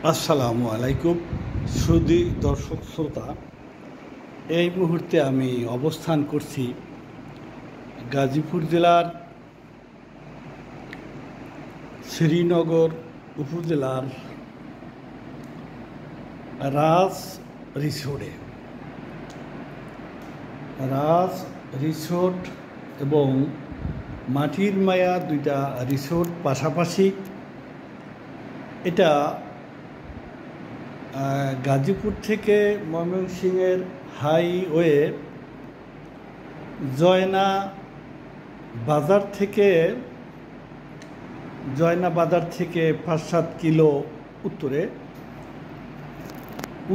আসসালামু আলাইকুম সুধী দর্শক শ্রোতা। এই মুহূর্তে আমি অবস্থান করছি গাজীপুর জেলার শ্রীনগর উপজেলার রাজ রিসোর্টে। রাজ রিসোর্ট এবং মাটির মায়া দুইটা রিসোর্ট পাশাপাশি। এটা গাজীপুর থেকে ময়মনসিংহের হাইওয়ে জয়না বাজার থেকে 5-7 কিলো উত্তরে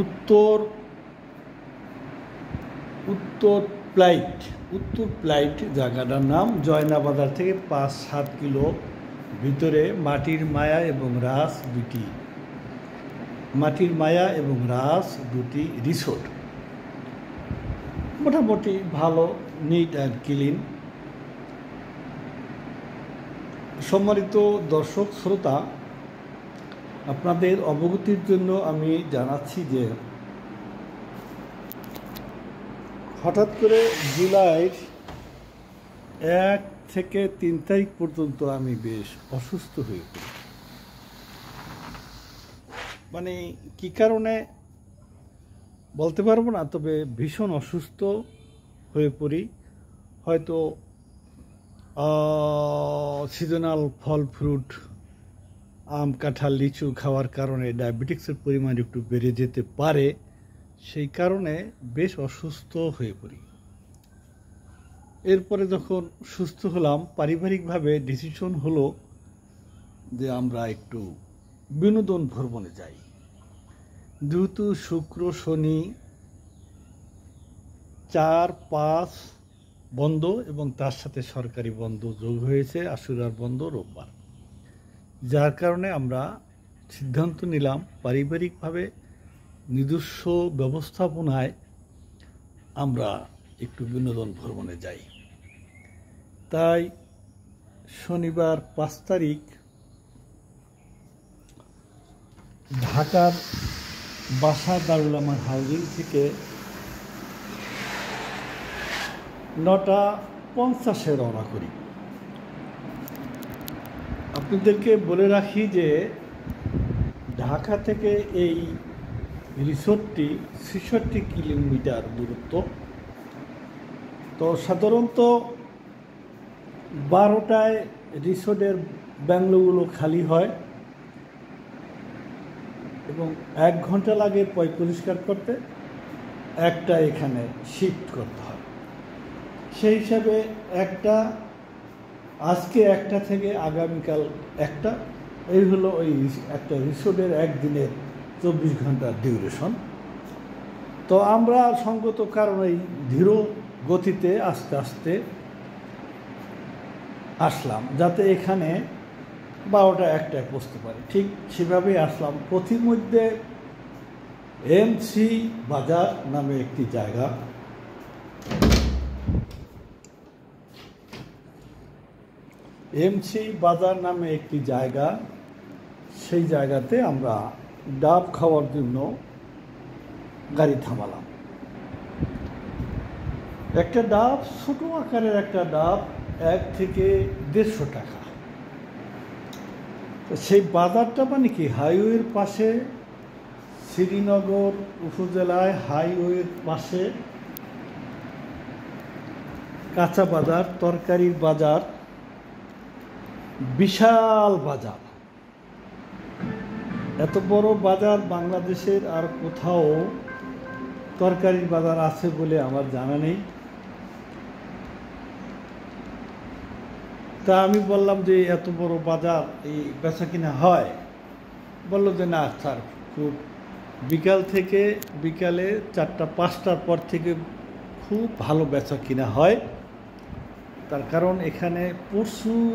উত্তর প্লাইট জায়গাটার নাম। জয়না বাজার থেকে 5-7 কিলো ভিতরে মাটির মায়া এবং রাজ দুটি রিসোর্ট। মোটামুটি ভালো, নিট অ্যান্ড ক্লিন। সম্মানিত দর্শক শ্রোতা, আপনাদের অবগতির জন্য আমি জানাচ্ছি যে হঠাৎ করে জুলাইয়ের 1 থেকে 3 তারিখ পর্যন্ত আমি বেশ অসুস্থ হয়ে পড়ি। মানে কী কারণে বলতে পারবো না, তবে ভীষণ অসুস্থ হয়ে পড়ি। হয়তো সিজনাল ফল ফ্রুট, আম কাঁঠাল লিচু খাওয়ার কারণে ডায়াবেটিক্সের পরিমাণ একটু বেড়ে যেতে পারে, সেই কারণে বেশ অসুস্থ হয়ে পড়ি। এরপরে যখন সুস্থ হলাম, পারিবারিকভাবে ডিসিশন হলো যে আমরা একটু বিনোদন ভ্রমণে যাই। যেহেতু শুক্র শনি 4-5 বন্ধ এবং তার সাথে সরকারি বন্ধ যোগ হয়েছে, আশুরার বন্ধ রোববার, যার কারণে আমরা সিদ্ধান্ত নিলাম পারিবারিকভাবে নিজস্ব ব্যবস্থাপনায় আমরা একটু বিনোদন ভ্রমণে যাই। তাই শনিবার 5 তারিখ ঢাকার বাসা দারুল আমান হাউজিং থেকে 9:50 রওনা করি। আপনাদেরকে বলে রাখি যে ঢাকা থেকে এই রিসোর্টটি 66 কিলোমিটার দূরত্ব। তো সাধারণত 12টায় রিসোর্টের ব্যাংলোগুলো খালি হয় এবং 1 ঘন্টা লাগে পরিষ্কার করতে, একটা এখানে শিফট করতে হয়। সেই হিসাবে আজকে 1টা থেকে আগামীকাল 1টা, এই হলো ওই একটা রিসোর্টের একদিনের 24 ঘন্টার ডিউরেশন। তো আমরা সঙ্গত কারণেই ধীর গতিতে আস্তে আস্তে আসলাম, যাতে এখানে 12টা-1টায় পৌঁছতে পারি। ঠিক সেভাবেই আসলাম। পথিমধ্যে এমসি বাজার নামে একটি জায়গা, সেই জায়গাতে আমরা ডাব খাওয়ার জন্য গাড়ি থামালাম। একটা ডাব, ছোট আকারের একটা ডাব, 1 থেকে 150 টাকা। তো সেই বাজারটা মানে কি, হাইওয়ের পাশে, শ্রীনগর উপজেলায় হাইওয়ের পাশে কাঁচা বাজার, তরকারির বাজার, বিশাল বাজার। এত বড় বাজার বাংলাদেশের আর কোথাও তরকারির বাজার আছে বলে আমার জানা নেই। তা আমি বললাম যে এত বড় বাজার, এই বেচা কিনা হয়? বললো যে না স্যার, খুব বিকালে 4টা-5টার পর থেকে খুব ভালো বেচা কিনা হয়। তার কারণ এখানে প্রচুর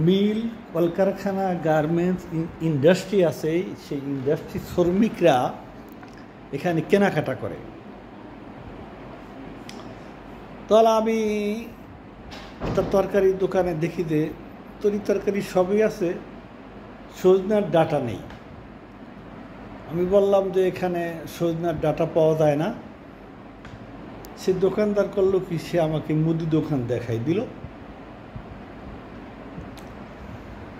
মিল, কলকারখানা, গার্মেন্টস ইন্ডাস্ট্রি আছে। সেই ইন্ডাস্ট্রির শ্রমিকরা এখানে কেনাকাটা করে। তাহলে আমি একটা তরকারির দোকানে দেখি যে তরি তরকারি সবই আছে, সজনার ডাঁটা নেই। আমি বললাম যে এখানে সজনার ডাঁটা পাওয়া যায় না। সে দোকানদার করলো কি, সে আমাকে মুদি দোকান দেখাই দিল।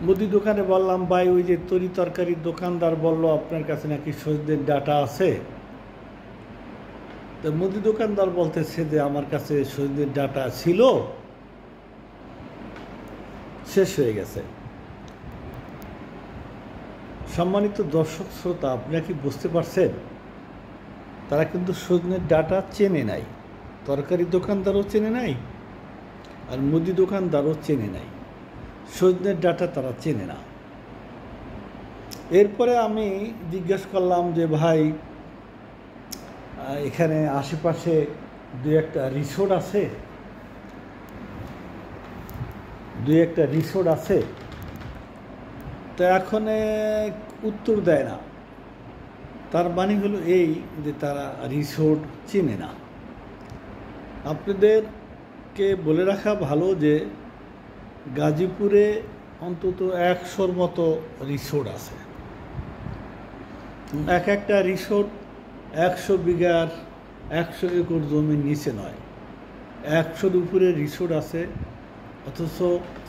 মুদি দোকানে বললাম, ভাই ওই যে তরি তরকারির দোকানদার বলল আপনার কাছে নাকি সজনের ডাঁটা আছে। তো মুদি দোকানদার বলতেছে যে আমার কাছে সজনের ডাঁটা ছিল, শেষ হয়ে গেছে। সম্মানিত দর্শক শ্রোতা, আপনারা কি বুঝতে পারছেন? তারা কিন্তু সজনের ডাঁটা চেনে নাই, তরকারি দোকানদারও চেনে নাই, আর মুদি দোকানদারও চেনে নাই, সজনের ডাঁটা তারা চেনে না। এরপরে আমি জিজ্ঞেস করলাম যে ভাই, এখানে আশেপাশে দু একটা রিসোর্ট আছে। তো এখন উত্তর দেয় না। তার মানে হলো এই যে তারা রিসোর্ট চেনে না। আপনাদেরকে বলে রাখা ভালো যে গাজীপুরে অন্তত 100-র মতো রিসোর্ট আছে। এক একটা রিসোর্ট 100 বিঘার 100 একর জমির নিচে নয়, 100-র উপরে রিসোর্ট আছে। অথচ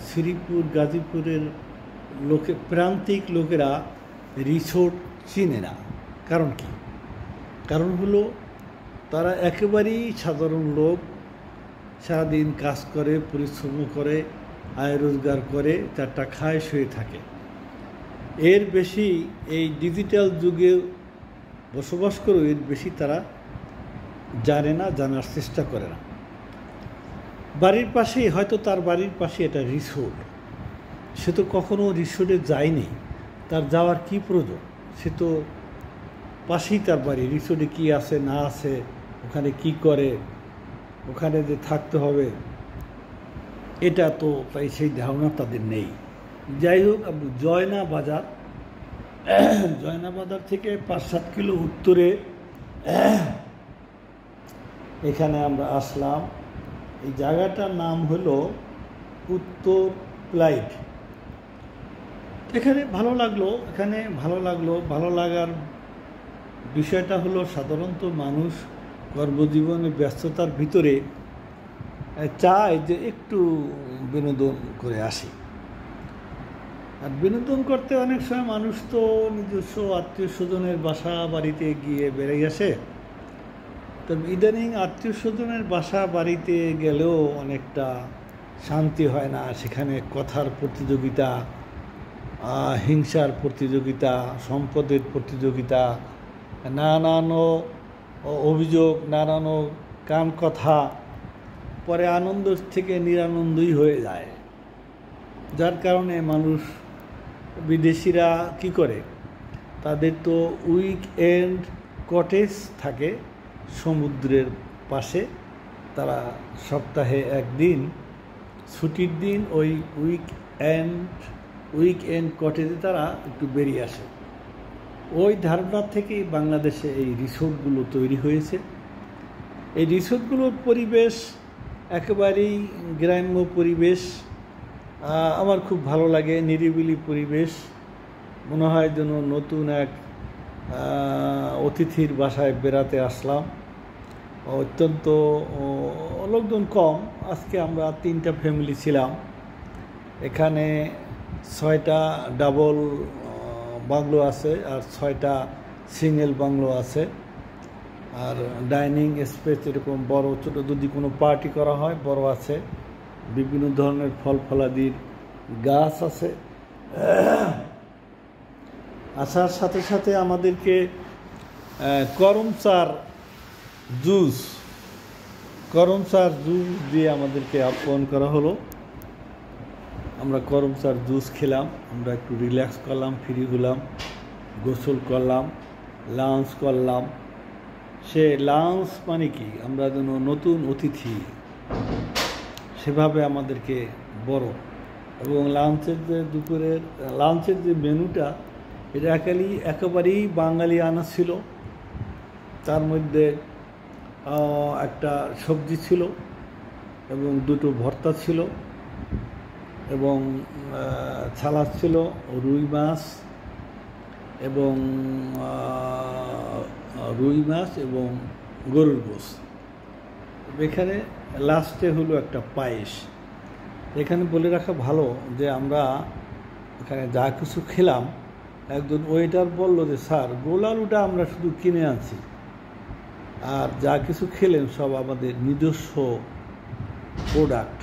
শ্রীপুর গাজীপুরের প্রান্তিক লোকেরা রিসোর্ট চিনে না। কারণ কি? কারণ হলো তারা একেবারেই সাধারণ লোক, সারাদিন কাজ করে, পরিশ্রম করে, আয় রোজগার করে, চারটা খায়, শুয়ে থাকে। এর বেশি এই ডিজিটাল যুগে বসবাস করে এর বেশি তারা জানে না, জানার চেষ্টা করে না। বাড়ির পাশেই, হয়তো তার বাড়ির পাশে এটা রিসোর্ট, সে তো কখনো রিসোর্টে যায়নি, তার যাওয়ার কি প্রয়োজন? সে তো পাশেই তার বাড়ি, রিসোর্টে কি আছে না আছে, ওখানে কি করে, ওখানে যে থাকতে হবে, এটা তো তাই সেই ধারণা তাদের নেই। যাই হোক, জয়না বাজার থেকে 5-7 কিলো উত্তরে এখানে আমরা আসলাম। এই জায়গাটার নাম হলো উত্তর প্লাইট। এখানে ভালো লাগলো। ভালো লাগার বিষয়টা হলো সাধারণত মানুষ কর্মজীবনের ব্যস্ততার ভিতরে চায় যে একটু বিনোদন করে আসি। আর বিনোদন করতে অনেক সময় মানুষ তো নিজস্ব আত্মীয় স্বজনের বাসা বাড়িতে গিয়ে বেড়ে আসে। তবে ইদানিং আত্মীয় স্বজনের বাসা বাড়িতে গেলেও অনেকটা শান্তি হয় না। সেখানে কথার প্রতিযোগিতা, হিংসার প্রতিযোগিতা, সম্পদের প্রতিযোগিতা, নানান অভিযোগ, নানান কান কথা, পরে আনন্দ থেকে নিরানন্দই হয়ে যায়। যার কারণে মানুষ, বিদেশিরা কি করে, তাদের তো উইকএন্ড কটেজ থাকে সমুদ্রের পাশে। তারা সপ্তাহে একদিন ছুটির দিন ওই উইকএন্ড কটেজে তারা একটু বেরিয়ে আসে। ওই ধারণা থেকেই বাংলাদেশে এই রিসোর্টগুলো তৈরি হয়েছে। এই রিসোর্টগুলোর পরিবেশ একেবারেই গ্রাম্য পরিবেশ, আমার খুব ভালো লাগে। নিরিবিলি পরিবেশ, মনে হয় যেন নতুন এক অতিথির বাসায় বেড়াতে আসলাম। অত্যন্ত লোকজন কম। আজকে আমরা 3টা ফ্যামিলি ছিলাম। এখানে 6টা ডাবল বাংলো আছে আর 6টা সিঙ্গেল বাংলো আছে। আর ডাইনিং স্পেস এরকম বড় ছোটো যদি কোনো পার্টি করা হয় বড় আছে। বিভিন্ন ধরনের ফল ফলাদির গাছ আছে। আসার সাথে সাথে আমাদেরকে করম চার জুস দিয়ে আমাদেরকে আপ্যায়ন করা হলো। আমরা করম চার জুস খেলাম, আমরা একটু রিল্যাক্স করলাম, ফ্রি হলাম, গোসল করলাম, লাঞ্চ করলাম। সে লাঞ্চ মানে কি, আমরা যেন নতুন অতিথি সেভাবে আমাদেরকে বড়। এবং লাঞ্চের যে মেনুটা, এটা একেবারেই বাঙালি আনা ছিল। তার মধ্যে একটা সবজি ছিল এবং 2টো ভর্তা ছিল এবং সালাদ ছিল, রুই মাছ, এবং রুই মাছ এবং গরুর গোশ। এখানে লাস্টে হলো একটা পায়েস। এখানে বলে রাখা ভালো যে আমরা এখানে যা কিছু খেলাম, একজন ওয়েটার বলল যে স্যার গোল আলুটা আমরা শুধু কিনে আনছি, আর যা কিছু খেলেন সব আমাদের নিজস্ব প্রোডাক্ট।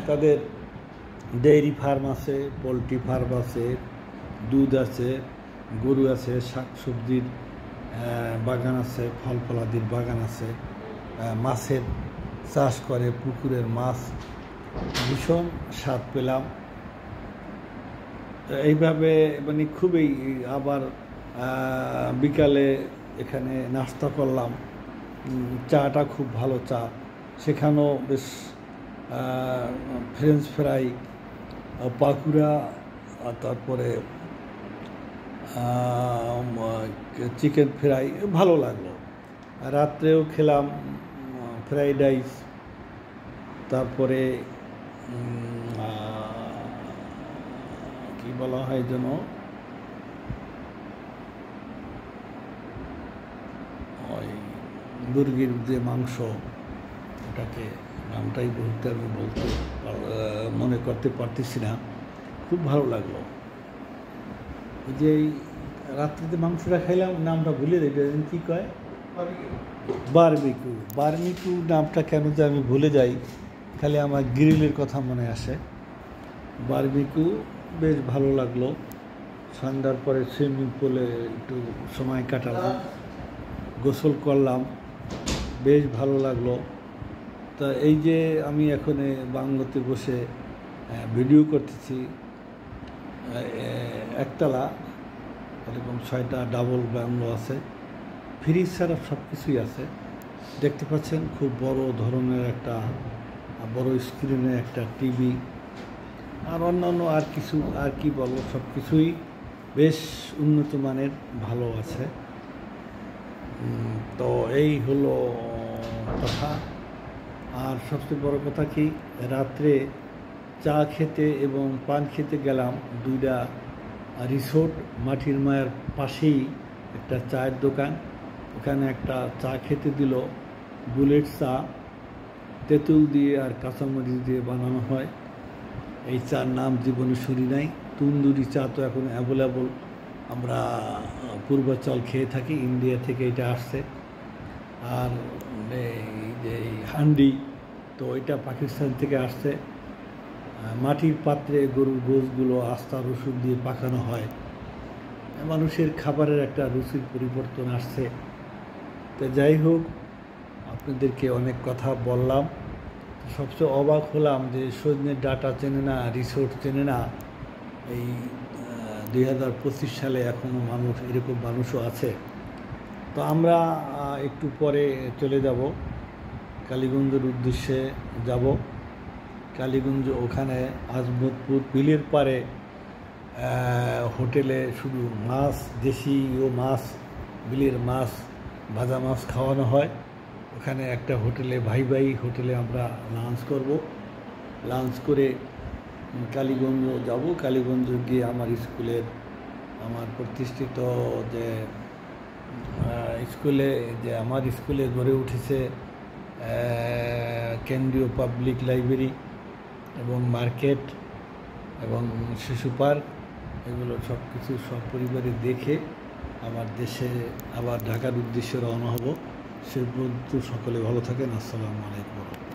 তাদের ডেইরি ফার্ম আছে, পোলট্রি ফার্ম আছে, দুধ আছে, গরু আছে, শাকসবজির বাগান আছে, ফল ফলাদির বাগান আছে, মাছের চাষ করে, পুকুরের মাছ। ভীষণ স্বাদ পেলাম। এইভাবে মানে খুবই, আবার বিকালে এখানে নাস্তা করলাম, চাটা খুব ভালো চা, সেখানেও বেশ ফ্রেঞ্চ ফ্রাই, পাকুড়া, তারপরে চিকেন ফ্রাই ভালো লাগলো। রাত্রেও খেলাম ফ্রাইড রাইস, তারপরে কি বলা হয় যেন ওই মুরগির যে মাংস, ওটাকে নামটাই বলতে আমি মনে করতে পারতেছি না। খুব ভালো লাগলো। যে এই রাত্রিতে মাংসটা খাইলাম, নামটা ভুলে দিই, কী কয়, বারবিকিউ। বারবিকিউ নামটা কেন যে আমি ভুলে যাই, খালি আমার গ্রিলের কথা মনে আসে। বারবিকিউ বেশ ভালো লাগলো। সন্ধ্যার পরে সুইমিং পুলে একটু সময় কাটালাম, গোসল করলাম, বেশ ভালো লাগলো। তা এই যে আমি এখন বাংলোতে বসে ভিডিও করতেছি, একতলা, এরকম 6টা ডাবল বাংলো আছে, ফ্রিজ ছাড়া সব কিছুই আছে। দেখতে পাচ্ছেন খুব বড় ধরনের একটা বড় স্ক্রিনের একটা টিভি, আর অন্যান্য আর কিছু, আর কি বলবো, সব কিছুই বেশ উন্নত মানের, ভালো আছে। তো এই হলো কথা। আর সবচেয়ে বড় কথা কি, রাত্রে চা খেতে এবং পান খেতে গেলাম 2টা রিসোর্ট, মাটির মায়ের পাশেই একটা চায়ের দোকান। ওখানে একটা চা খেতে দিল, বুলেট চা, তেঁতুল দিয়ে আর কাঁচামরিচ দিয়ে বানানো হয়। এই চার নাম জীবনে শুনি নাই। তন্দুরি চা তো এখন অ্যাভেলেবল, আমরা পূর্বাচল খেয়ে থাকি, ইন্ডিয়া থেকে এটা আসছে। আর এই হান্ডি, তো এটা পাকিস্তান থেকে আসছে। মাটির পাত্রে গরুর গোশগুলো আস্তা রসুন দিয়ে পাকানো হয়। মানুষের খাবারের একটা রুচির পরিবর্তন আসছে। তো যাই হোক, আপনাদেরকে অনেক কথা বললাম। সবচেয়ে অবাক হলাম যে সজনের ডাটা চেনে না, রিসোর্ট চেনে না। এই 2025 সালে এখনও মানুষ, এরকম মানুষও আছে। তো আমরা একটু পরে চলে যাব, কালীগঞ্জের উদ্দেশ্যে যাব। কালীগঞ্জ, ওখানে আজমতপুর বিলের পারে হোটেলে শুধু মাছ, দেশীয় মাছ, বিলের মাছ, ভাজা মাছ খাওয়ানো হয়। ওখানে একটা হোটেলে, ভাই হোটেলে আমরা লাঞ্চ করব। লাঞ্চ করে কালীগঞ্জ যাব। কালীগঞ্জ গিয়ে আমার স্কুলের, আমার প্রতিষ্ঠিত যে স্কুলে, যে আমার স্কুলে গড়ে উঠেছে কেন্দ্রীয় পাবলিক লাইব্রেরি এবং মার্কেট এবং শিশু পার্ক, এগুলো সব কিছু সপরিবারে দেখে আমার দেশে আবার ঢাকার উদ্দেশ্যে রওনা হব। সে পর্যন্ত সকলে ভালো থাকেন। আসসালামু আলাইকুম।